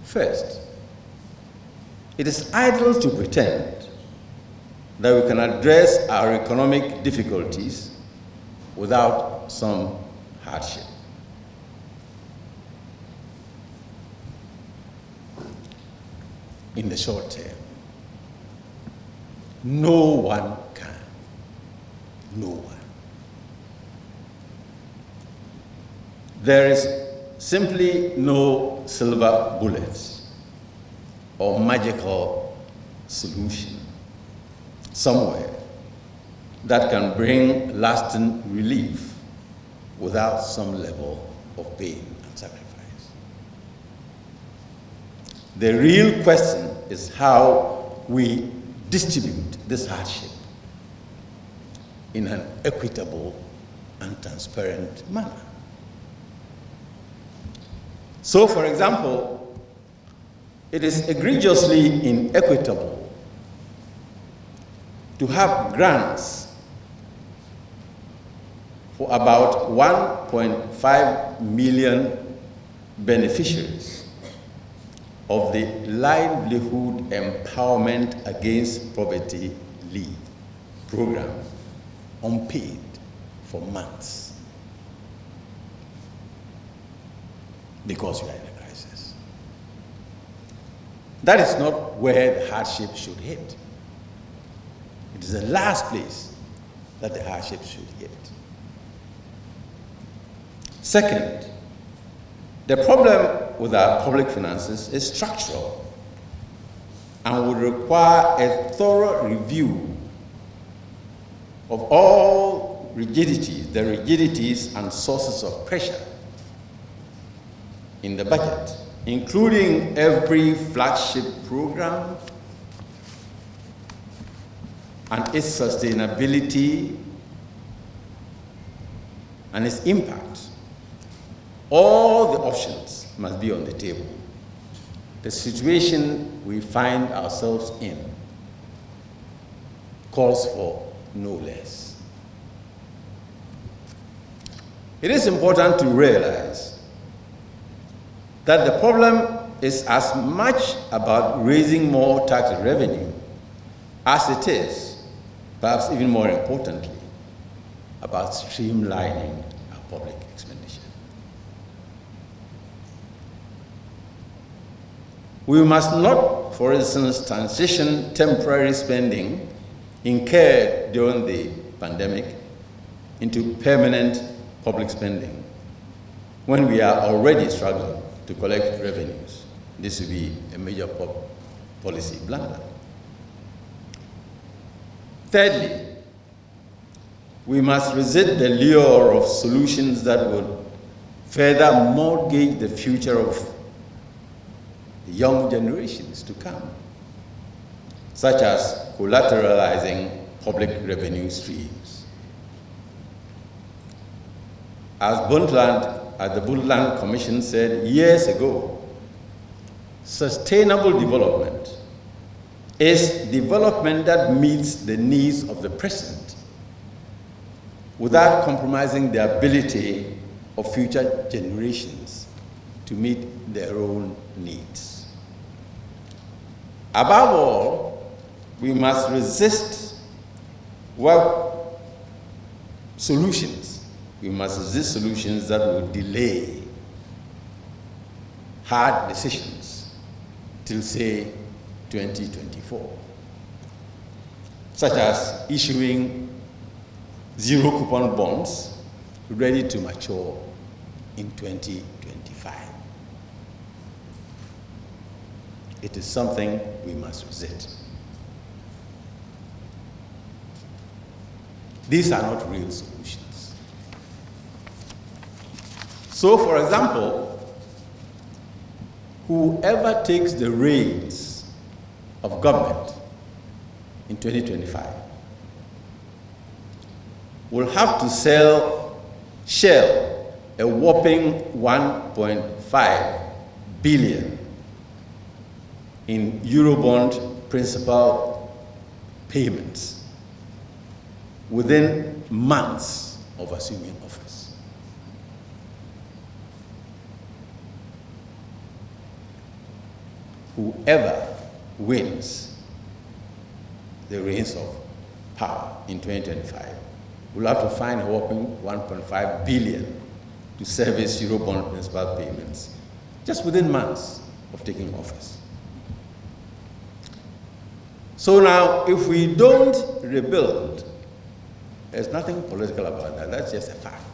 First, it is idle to pretend that we can address our economic difficulties without some hardship. In the short term, no one can. No one. There is simply no silver bullet or magical solution somewhere that can bring lasting relief without some level of pain and sacrifice. The real question is how we distribute this hardship in an equitable and transparent manner. So, for example, it is egregiously inequitable to have grants for about 1.5 million beneficiaries of the Livelihood Empowerment Against Poverty Leave program, unpaid for months, because we are in a crisis. That is not where the hardship should hit. It is the last place that the hardship should hit. Second, the problem with our public finances is structural and would require a thorough review of all rigidities, the rigidities and sources of pressure in the budget, including every flagship program and its sustainability and its impact. All the options must be on the table. The situation we find ourselves in calls for no less. It is important to realize that the problem is as much about raising more tax revenue as it is, perhaps even more importantly, about streamlining our public expenditure. We must not, for instance, transition temporary spending incurred during the pandemic into permanent public spending when we are already struggling to collect revenues. This would be a major policy blunder. Thirdly, we must resist the lure of solutions that would further mortgage the future of the young generations to come, such as collateralizing public revenue streams. As the Brundtland Commission said years ago, sustainable development is development that meets the needs of the present without compromising the ability of future generations to meet their own needs. Above all, we must resist solutions. We must resist solutions that will delay hard decisions till, say, 2024, such as issuing zero-coupon bonds ready to mature in 2025. It is something we must resist. These are not real solutions. So, for example, whoever takes the reins of government in 2025 will have to sell Shell a whopping 1.5 billion in Eurobond principal payments within months of assuming office. whoever wins the reins of power in 2025 will have to find a whopping 1.5 billion to service Eurobond principal payments just within months of taking office. So now, if we don't rebuild, there's nothing political about that. That's just a fact.